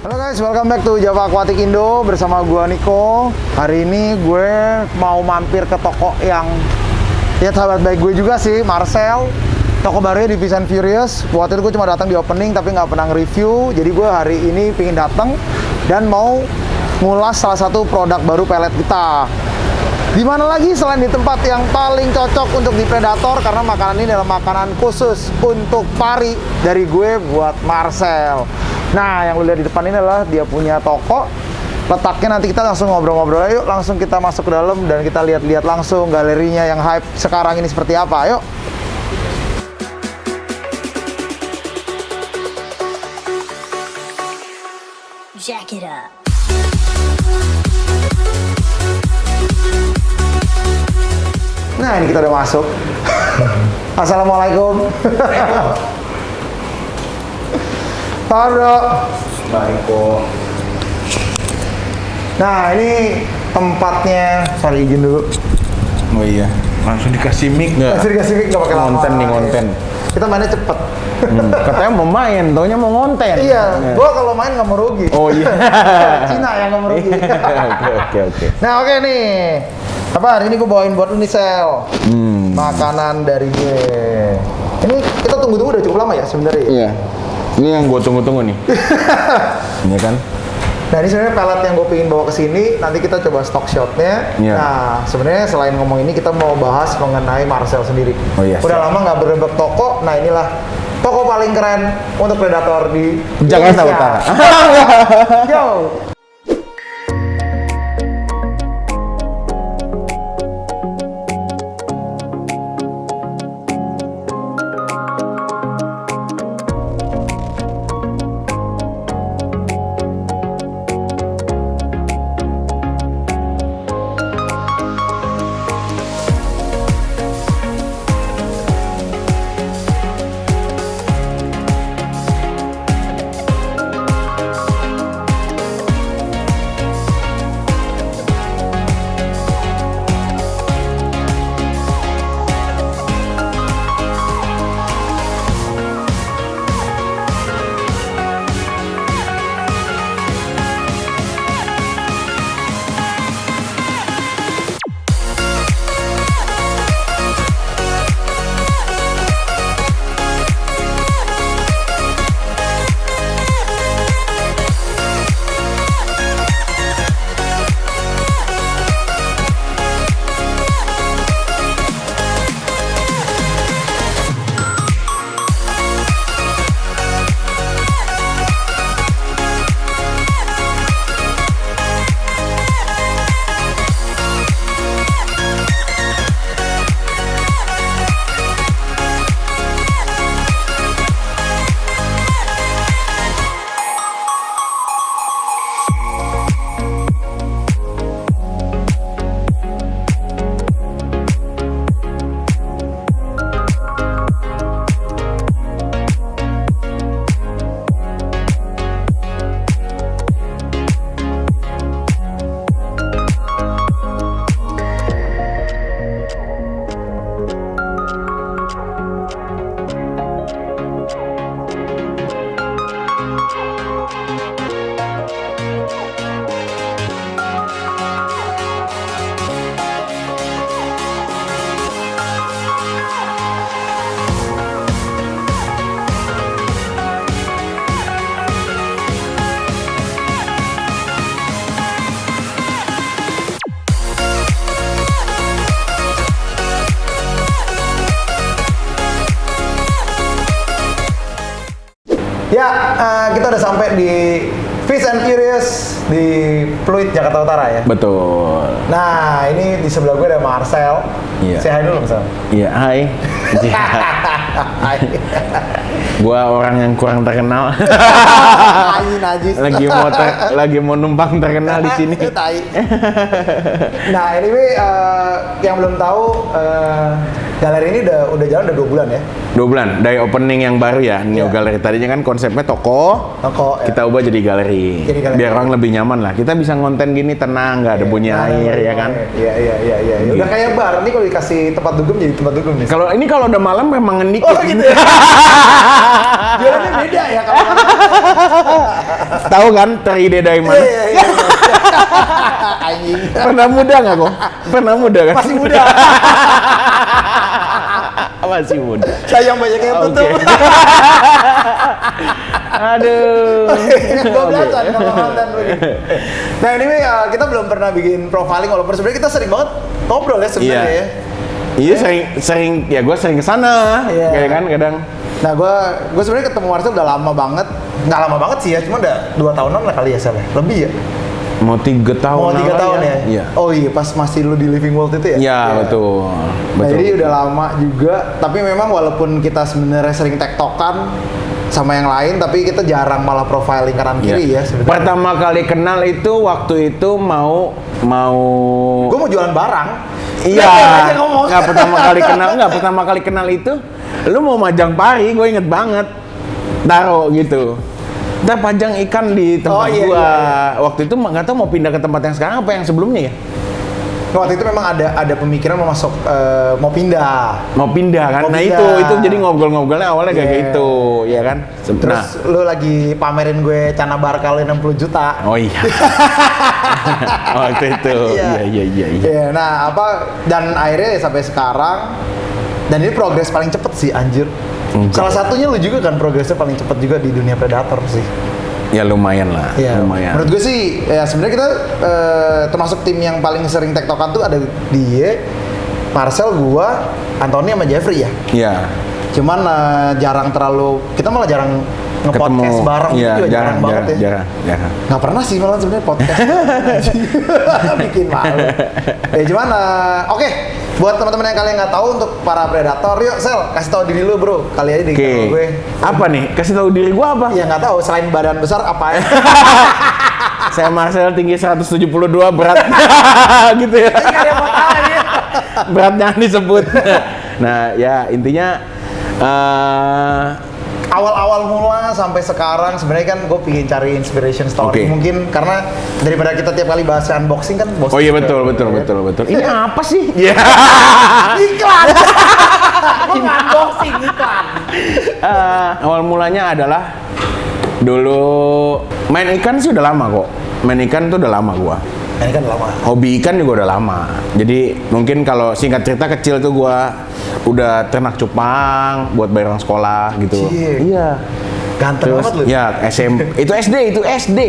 Halo guys, welcome back to Java Aquatic Indo bersama gua Niko. Hari ini gue mau mampir ke toko yang ya sahabat baik gue juga sih, Marcel. Toko barunya di Fast and Furious. Waktu itu gue cuma datang di opening tapi nggak pernah nge-review. Jadi gue hari ini pingin datang dan mau ngulas salah satu produk baru pelet kita. Di mana lagi selain di tempat yang paling cocok untuk di Predator, karena makanan ini adalah makanan khusus untuk pari dari gue buat Marcel. Nah, yang lu lihat di depan ini adalah dia punya toko. Letaknya nanti kita langsung ngobrol-ngobrol. Yuk, langsung kita masuk ke dalam dan kita lihat-lihat langsung galerinya yang hype sekarang ini seperti apa. Yuk. Jack it up. Nah, ini kita udah masuk. Assalamualaikum. Halo. Assalamualaikum. Nah, ini tempatnya. Sorry, izin dulu. Oh iya, langsung dikasih mic nggak? Masih dikasih mic, nggak pakai lama. Konten nih, konten. Kita mainnya cepet. Katanya mau main, taunya mau ngonten. Iya, gua kalau main nggak mau rugi. Oh iya. Cina yang nggak mau rugi. Oke. Nah, oke nih. Apa hari ini gue bawain buat lu nih, Sel. Makanan dari gue. Ini kita tunggu-tunggu udah cukup lama ya sebenarnya. Iya. Ini yang gue tunggu-tunggu nih. Ini kan? Nah, ini sebenarnya pelet yang gue pengen bawa ke sini. Nanti kita coba stock shotnya. Iya. Nah, sebenarnya selain ngomong ini kita mau bahas mengenai Marcel sendiri. Oh iya. Udah lama nggak berebut toko. Nah, inilah toko paling keren untuk Predator di Jakarta Indonesia. Utara. Yo. Ya, kita udah sampai di Fast and Furious di Pluit, Jakarta Utara ya. Betul. Nah, ini di sebelah gue ada Marcel. Iya. Say hi dulu, Marcel. Iya, hai. Hai. Gua orang yang kurang terkenal. Najis. lagi mau numpang terkenal di sini. Tai. Nah, anyway, yang belum tahu, galeri ini udah jalan udah 2 bulan ya. 2 bulan dari opening yang baru ya, Neo Iya. Gallery. Tadinya kan konsepnya toko, Toko. kita ubah jadi galeri. Jadi galeri. Biar orang lebih nyaman lah. Kita bisa ngonten gini tenang, nggak ada bunyi air ya kan. Iya. Udah kayak bar. Ini kalau dikasih tempat dugem jadi tempat dugem nih. Kalau udah malam memang ngenik. Oh gitu ya. Jualannya beda ya kalau Tahu kan teride dari mana? Iya. Anjing. Pernah muda nggak kok? Pernah muda kan? Masih muda. Masih muda. Sayang banyak yang Oke. tutup. Aduh. 12-an kalau mantan begitu. Nah ini kita belum pernah bikin profiling walaupun sebenarnya kita sering banget ngobrol ya sebenarnya Iya. ya. Iya sering ya gue sering kesana, Iya. kayak kan kadang. Nah gue sebenarnya ketemu Marcel udah lama banget, nggak lama banget sih ya, cuma udah 2 tahunan lah kali ya Sel, lebih ya. Mau 3 tahun. Mau 3 tahun ya? Iya. Oh iya pas masih lu di Living World itu ya? Iya betul. Nah, Betul. jadi udah lama juga, tapi memang walaupun kita sebenarnya sering tektokan sama yang lain, tapi kita jarang malah profiling kanan kiri ya sebenarnya. Pertama kali kenal itu waktu itu mau Gue mau jualan barang. iya. Udah aja ngomong. Pertama kali kenal itu lu mau majang pari, gue inget banget. Taro gitu. Kita pajang ikan di tempat Oh, iya, gua. iya. Waktu itu nggak tahu mau pindah ke tempat yang sekarang apa yang sebelumnya ya? Waktu itu memang ada pemikiran mau masuk, mau pindah. Mau pindah kan? Mau Nah pindah. itu jadi ngobrol-ngobrolnya awalnya kayak Iya. gitu, ya kan? Terus lu lagi pamerin gue Cana Barkal 60 juta. Oh iya. Waktu itu. Iya. Iya, nah dan akhirnya ya sampai sekarang, dan ini progres paling cepet sih anjir. Enggak. Salah satunya lu juga kan progresnya paling cepet juga di dunia Predator sih. Ya lumayan lah, Iya. lumayan. Menurut gue sih ya sebenarnya kita termasuk tim yang paling sering tektokan tuh ada dia, Marcel, gua, Anthony sama Jeffrey ya. Iya. Cuman jarang terlalu, kita malah jarang nge-podcast bareng Iya, itu juga jarang banget ya. Jarang. Nggak pernah sih malah sebenarnya podcast. Bikin malu. Ya cuman oke, buat teman-teman yang kalian nggak tahu, untuk para predator, yuk Sel, kasih tahu diri lu bro, kali aja di Oke. channel gue. Apa nih? Kasih tahu diri gua apa? Ya nggak tahu, selain badan besar apa ya? Saya Marcel tinggi 172 berat. Gitu ya. Nggak ada yang mau tahu ya. Berat jangan disebut. Nah, ya intinya Awal-awal mula sampai sekarang sebenarnya kan gue pingin cari inspiration story. Oke. Mungkin karena daripada kita tiap kali bahas unboxing kan bosan. oh iya betul. Ini apa sih? Iya. Iklan. Unboxing iklan. Awal mulanya adalah dulu main ikan sih udah lama kok. Main ikan tuh udah lama gua. Ini kan lama. Hobi ikan juga udah lama. Jadi mungkin kalau singkat cerita kecil tuh gua udah ternak cupang buat bayar orang sekolah gitu. Cie. Iya. Ganteng Terus banget lu. ya SMP itu SD.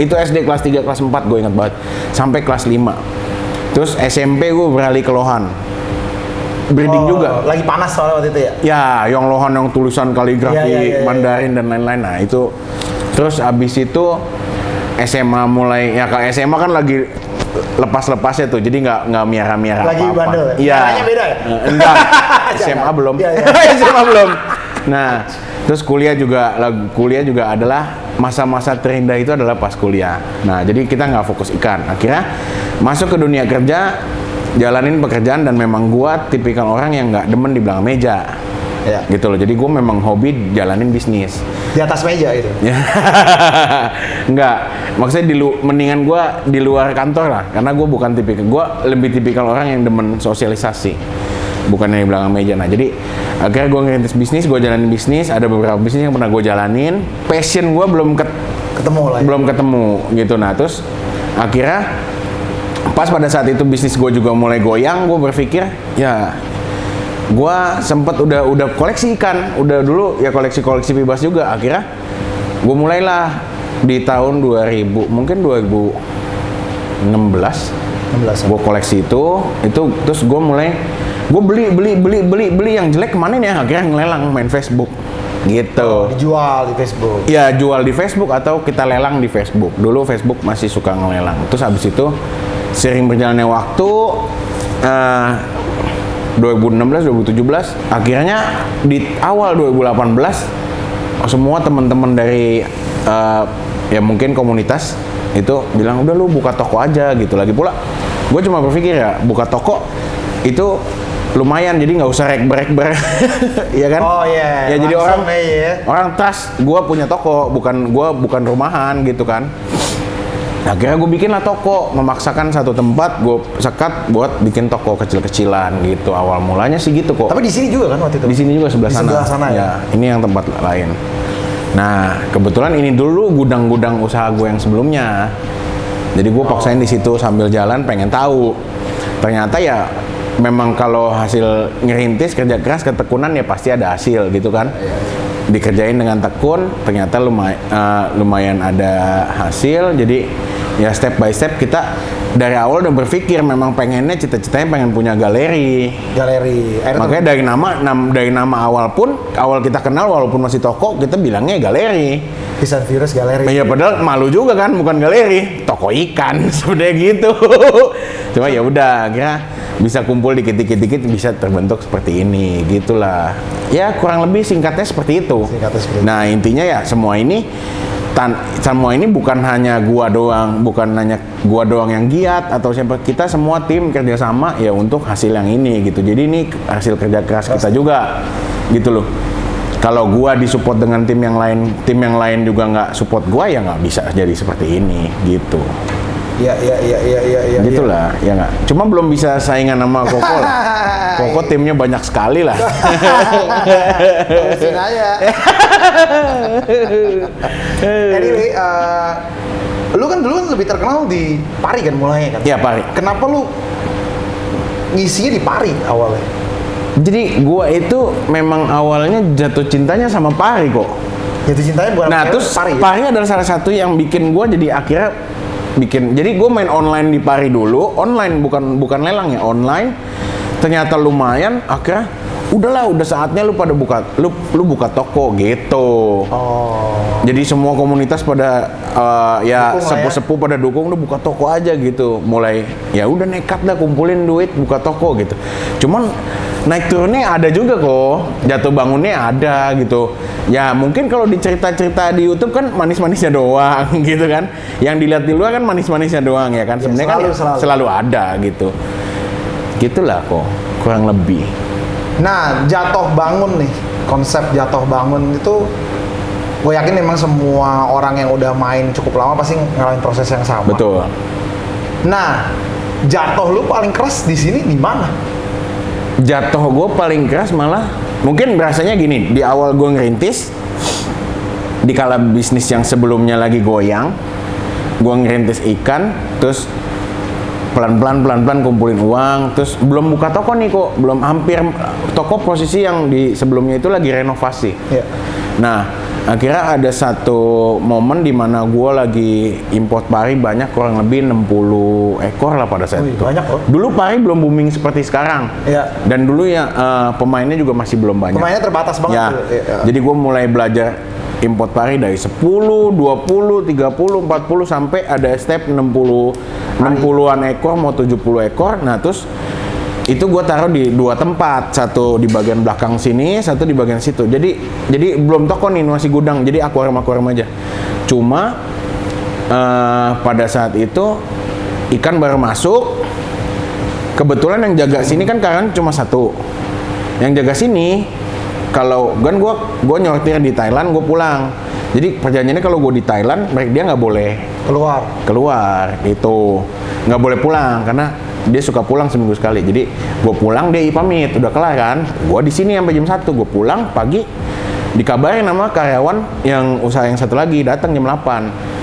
Itu SD kelas 3 kelas 4 gue ingat banget. Sampai kelas 5. Terus SMP gue beralih ke Lohan. Breeding juga. Lagi panas soalnya waktu itu ya. Ya, yang Lohan yang tulisan kaligrafi Iya. Mandarin dan lain-lain. Nah, itu terus abis itu SMA mulai ya ke SMA kan lagi lepas-lepasnya tuh. Jadi nggak miara-miara Lagi apa-apa. bandel ya? Iya. Miaranya beda ya? Enggak. SMA belum. Iya. SMA belum. Nah, terus kuliah juga adalah masa-masa terindah itu adalah pas kuliah. Nah, jadi kita nggak fokus ikan. Akhirnya masuk ke dunia kerja, jalanin pekerjaan, dan memang gua tipikal orang yang nggak demen di belakang meja. Iya. Gitu loh. Jadi gua memang hobi jalanin bisnis. Di atas meja itu. Ya. Enggak. Maksudnya mendingan gua di luar kantor lah, karena gua bukan gua lebih tipikal orang yang demen sosialisasi. Bukan yang di belakang meja. Nah, jadi akhirnya gue ngerintis bisnis, gue jalanin bisnis, ada beberapa bisnis yang pernah gue jalanin. Passion gue Ketemu lah. Ya. belum ketemu gitu. Nah, terus akhirnya pas pada saat itu bisnis gue juga mulai goyang, gue berpikir ya gue sempet udah koleksi ikan, udah dulu ya koleksi bebas juga. Akhirnya gue mulailah di tahun 2000, mungkin 2016 gue koleksi itu terus gue mulai beli yang jelek kemana ya, akhirnya ngelelang main Facebook gitu. Dijual di Facebook. Ya, jual di Facebook atau kita lelang di Facebook. Dulu Facebook masih suka ngelelang. Terus habis itu sering berjalannya waktu 2016, 2017, akhirnya di awal 2018 semua teman-teman dari ya mungkin komunitas itu bilang udah lu buka toko aja gitu. Lagi pula gue cuma berpikir ya buka toko itu lumayan, jadi nggak usah rekber ya kan. Oh iya. Ya jadi Langsung ya. orang trust gue punya toko, bukan rumahan gitu kan. Akhirnya gue bikin lah toko, memaksakan satu tempat gue sekat buat bikin toko kecil-kecilan gitu. Awal mulanya sih gitu kok. Tapi di sini juga kan waktu itu. Di sini juga sebelah Di sana. sebelah sana ya? Ini yang tempat lain. Nah, kebetulan ini dulu gudang-gudang usaha gue yang sebelumnya. Jadi gue paksain di situ sambil jalan pengen tahu. Ternyata ya memang kalau hasil ngerintis kerja keras ketekunan ya pasti ada hasil gitu kan. Dikerjain dengan tekun, ternyata lumayan ada hasil. Jadi ya step by step kita dari awal udah berpikir memang pengennya cita-citanya pengen punya galeri. Makanya dari nama awal pun awal kita kenal walaupun masih toko kita bilangnya galeri. Vision Furious galeri. Iya padahal malu juga kan bukan galeri, toko ikan sebenarnya gitu. Cuma ya udah kira bisa kumpul dikit-dikit bisa terbentuk seperti ini gitulah. Ya kurang lebih singkatnya seperti itu. Nah intinya ya semua ini bukan hanya gua doang yang giat atau siapa, kita semua tim kerjasama ya untuk hasil yang ini gitu. Jadi ini hasil kerja keras kita juga gitu loh. Kalau gua disupport dengan tim yang lain juga nggak support gua ya nggak bisa jadi seperti ini gitu. Iya. Gitulah, ya nggak. Cuma belum bisa saingan sama Koko lah. Koko timnya banyak sekali lah. Terusin aja. Anyway, lu kan dulu lebih terkenal di Pari kan mulainya kan? Iya Pari. Kenapa lu ngisinya di Pari awalnya? Jadi gua itu memang awalnya jatuh cintanya sama Pari kok. Jatuh cintanya bukan terus Pari. Pari adalah salah satu yang bikin gua jadi akhirnya jadi gue main online di Pari dulu, online bukan lelang ya, online. Ternyata lumayan, akhirnya udah saatnya lu buka toko gitu. Oh. Jadi semua komunitas pada ya sepuh-sepuh pada dukung lu buka toko aja gitu. Mulai ya udah nekat dah kumpulin duit buka toko gitu. Cuman naik turunnya ada juga kok, jatuh bangunnya ada gitu. Ya mungkin kalau dicerita-cerita di YouTube kan manis-manisnya doang gitu kan. Yang dilihat di luar kan manis-manisnya doang ya kan. Sebenarnya kan selalu ada gitu. Gitulah kok, kurang lebih. Nah, jatuh bangun nih, konsep jatuh bangun itu gue yakin memang semua orang yang udah main cukup lama pasti ngalamin proses yang sama. Betul. Nah, jatuh lu paling keras di sini di mana? Jatuh gue paling keras malah mungkin berasanya gini, di awal gue ngerintis di kala bisnis yang sebelumnya lagi goyang, gue ngerintis ikan, terus pelan-pelan kumpulin uang, terus belum buka toko nih kok, belum hampir toko posisi yang di sebelumnya itu lagi renovasi. Yeah. Nah, akhirnya ada satu momen di mana gue lagi import pari banyak, kurang lebih 60 ekor lah pada saat itu. Banyak loh. Dulu pari belum booming seperti sekarang. Yeah. Dan dulu ya pemainnya juga masih belum banyak. Pemainnya terbatas banget. Ya. Yeah. Jadi gue mulai belajar import pari dari 10, 20, 30, 40 sampai ada step 60-an ekor mau 70 ekor. Nah, terus itu gue taruh di dua tempat, satu di bagian belakang sini, satu di bagian situ. Jadi belum toko nih, masih gudang. Jadi akuarium aja. Cuma pada saat itu ikan baru masuk. Kebetulan yang jaga sini kan karena cuma satu. Yang jaga sini, kalau kan gue nyortir di Thailand, gue pulang. Jadi perjanjiannya kalau gue di Thailand, dia nggak boleh keluar itu, nggak boleh pulang karena dia suka pulang seminggu sekali. Jadi gue pulang, dia pamit, udah kelar kan. Gue di sini sampai jam 1, gue pulang pagi, dikabarin sama karyawan yang usaha yang satu lagi datang jam 8.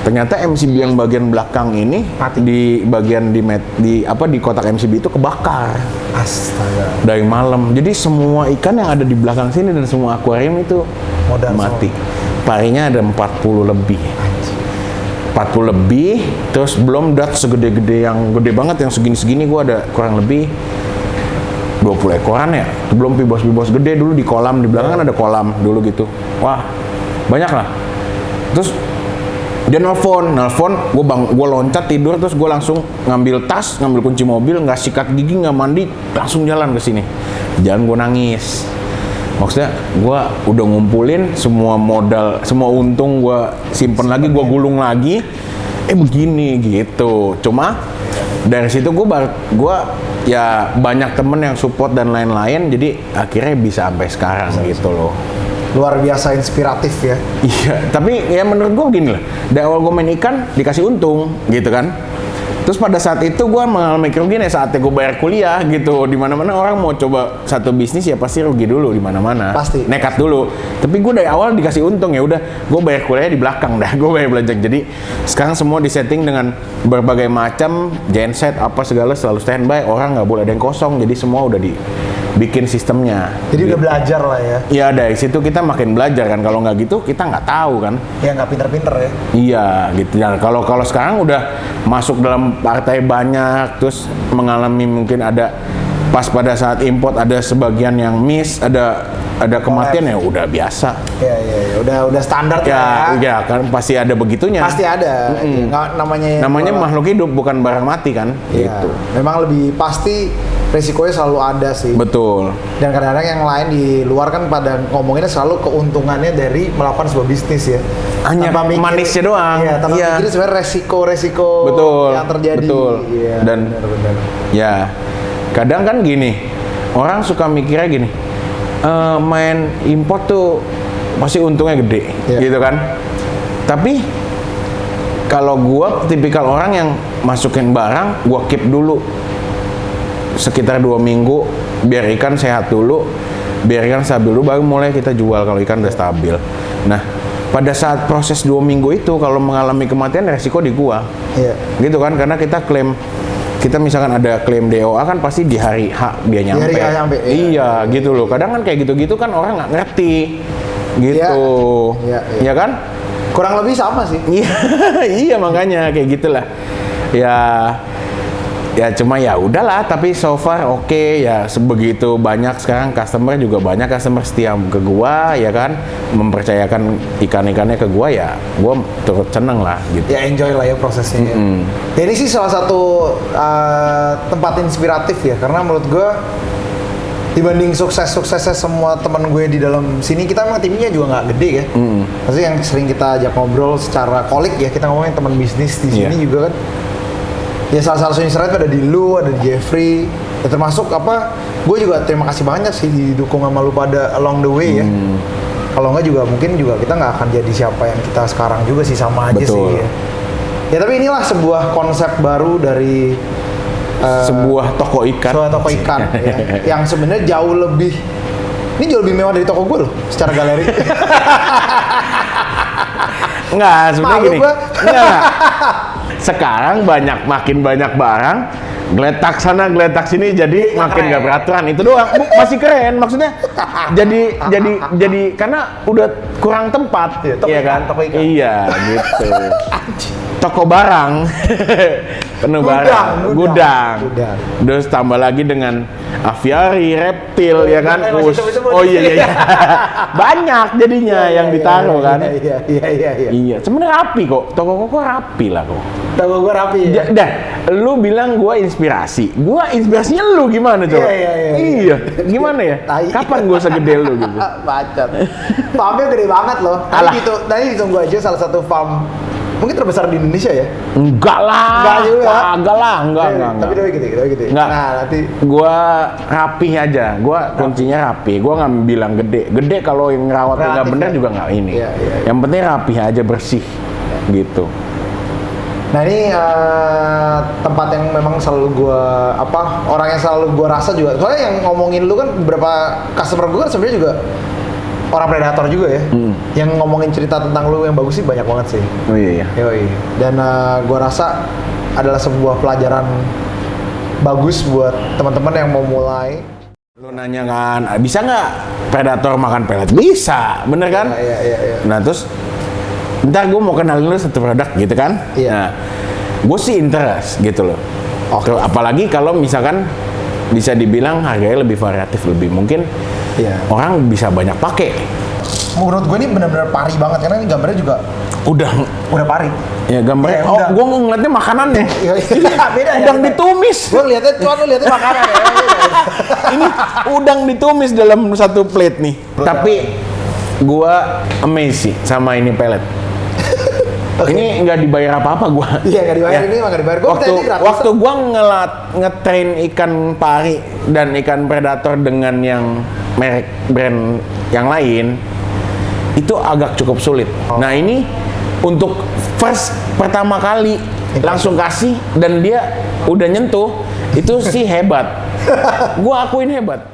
Ternyata MCB yang bagian belakang ini mati. Di bagian di kotak MCB itu kebakar. Astaga. Dari malam. Jadi semua ikan yang ada di belakang sini dan semua akuarium itu mati. Parinya ada 40 lebih. 40 lebih, terus belum dat segede-gede yang gede banget, yang segini-segini gue ada kurang lebih 20 ekoran ya. Belum pibos-pibos gede dulu di kolam, di belakang kan ada kolam dulu gitu. Wah, banyak lah. Terus dia nelfon, gue loncat tidur, terus gue langsung ngambil tas, ngambil kunci mobil, nggak sikat gigi, nggak mandi, langsung jalan ke sini. Jalan gue nangis. Maksudnya gue udah ngumpulin semua modal, semua untung gue simpen lagi, gue gulung lagi, begini gitu. Cuma dari situ gue ya banyak temen yang support dan lain-lain, jadi akhirnya bisa sampai sekarang gitu loh. Luar biasa inspiratif ya. Iya, tapi ya menurut gue gini lah, dari awal gue main ikan dikasih untung gitu kan. Terus pada saat itu gue mengalami kerugian ya saatnya gue bayar kuliah gitu. Di mana-mana orang mau coba satu bisnis ya pasti rugi dulu di mana-mana. Pasti. Nekat dulu. Tapi gue dari awal dikasih untung ya udah. Gue bayar kuliah di belakang dah. Gue bayar belajar. Jadi sekarang semua disetting dengan berbagai macam genset apa segala selalu standby. Orang nggak boleh ada yang kosong. Jadi semua udah dibikin sistemnya. Jadi udah belajar lah ya. Iya dari situ kita makin belajar kan. Kalau nggak gitu kita nggak tahu kan. Ya nggak pinter-pinter ya. Iya gitu. Nah, kalau sekarang udah masuk dalam partai banyak, terus mengalami mungkin ada pas pada saat import ada sebagian yang miss, ada kematian ya udah biasa. Ya, udah standar Ya, ya kan pasti ada begitunya. Pasti ada. Nggak, namanya makhluk hidup bukan barang mati kan. Ya, Gitu. memang lebih pasti resikonya selalu ada sih. Betul. Dan kadang-kadang yang lain di luar kan pada ngomonginnya selalu keuntungannya dari melakukan sebuah bisnis ya. Hanya manisnya doang. Iya, tanpa Iya. mikirin sebenarnya resiko-resiko Betul. yang terjadi. Betul. Iya, Dan benar-benar. ya kadang kan gini, orang suka mikirnya gini, main import tuh pasti untungnya gede, Iya. gitu kan? Tapi kalau gua tipikal orang yang masukin barang, gua keep dulu sekitar 2 minggu, biar ikan sehat dulu, biar ikan stabil dulu, baru mulai kita jual kalau ikan udah stabil. Nah, pada saat proses 2 minggu itu kalau mengalami kematian resiko di gua, Iya. gitu kan? Karena kita klaim, kita misalkan ada klaim DOA kan pasti di hari H dia nyampe. hari H nyampe, iya, gitu loh. Kadang kan kayak gitu-gitu kan orang nggak ngerti, gitu. Iya. Ya kan? Kurang lebih sama sih. Iya, iya makanya kayak gitulah. Ya cuma ya udahlah, tapi so far oke ya, sebegitu banyak sekarang customer juga banyak customer setia ke gua ya kan, mempercayakan ikan-ikannya ke gua ya, gua turut seneng lah gitu. Ya enjoy lah ya prosesnya. Ya. Ya, ini sih salah satu tempat inspiratif ya, karena menurut gue dibanding sukses-suksesnya semua teman gue di dalam sini, kita memang timnya juga nggak gede ya. Maksudnya yang sering kita ajak ngobrol secara kolik ya, kita ngomongin teman bisnis di sini juga kan. Ya salah satu inspiratif ada di lu, ada di Jeffrey. Ya termasuk apa? Gue juga terima kasih banyak sih didukung sama lu pada along the way ya. Kalau nggak juga mungkin juga kita nggak akan jadi siapa yang kita sekarang juga sih, sama aja. Betul. Sih ya. Ya tapi inilah sebuah konsep baru dari sebuah toko ikan. sebuah toko ikan ya, yang sebenarnya jauh lebih mewah dari toko gue loh secara galeri. Enggak, sebenarnya Malu gini. gua. Enggak. Sekarang makin banyak barang, geletak sana, geletak sini, jadi makin nggak peraturan. Itu doang. Masih keren, maksudnya. Jadi karena udah kurang tempat, Iya, toko iya ikan, kan? toko ikan. Iya, gitu. Toko barang, penuh barang, Gudang. Terus tambah lagi dengan aviari, reptil, ya kan? Masih sebut-sebut. Oh iya. Banyak jadinya yang ditaruh kan. Iya. Iya, sebenarnya rapi kok. Toko kok rapi lah kok. Toko gue rapi ya. Dah, lu bilang gua inspirasi. Gua inspirasinya lu gimana coba? Iya. Gimana ya? Tai. Kapan gua segede lu gitu? Bacot. Farmnya gede banget loh. Alah. Tadi ditunggu aja salah satu farm mungkin terbesar di Indonesia ya. Enggak lah. Enggak juga. Enggak lah, enggak. Tapi tapi gitu. Enggak. Nah, nanti Gua rapih aja. Gua kuncinya rapi. Gua nggak bilang gede. Gede kalau yang ngerawatnya nggak Relatif bener ya. juga nggak ini. Iya. Yang penting rapih aja, bersih. Gitu. Nah ini tempat yang memang selalu orang yang selalu gua rasa juga, soalnya yang ngomongin lu kan beberapa customer gua kan sebenarnya juga orang predator juga ya, yang ngomongin cerita tentang lu yang bagus sih banyak banget sih. Oh iya. Yoi. Dan gua rasa adalah sebuah pelajaran bagus buat teman-teman yang mau mulai. Lu nanya kan, bisa nggak predator makan pelet? Bisa, bener kan? Iya. Nah terus, ntar gue mau kenalin lu satu produk gitu kan? Iya. Nah, gue sih interest gitu loh. Oke, apalagi kalau misalkan bisa dibilang harganya lebih variatif, lebih mungkin orang bisa banyak pakai. Menurut gue ini benar-benar pari banget karena ini gambarnya juga udah pari. Ya gambarnya. Udah. Gue ngeliatnya makanannya. Iya, beda ya. Udang ditumis. Gue ngeliatnya lu lihatnya makanan ya. Ini udang ditumis dalam satu plate nih. Tapi gua amazed sih sama ini pelet. Ini nggak dibayar apa-apa gua. Iya, nggak dibayar, ini emang nggak dibayar. Gua minta ini gratis. Waktu gua ngetrain ikan pari dan ikan predator dengan yang merek brand yang lain, itu agak cukup sulit. Nah ini untuk pertama kali langsung kasih dan dia udah nyentuh, itu sih hebat. Gua akuin hebat.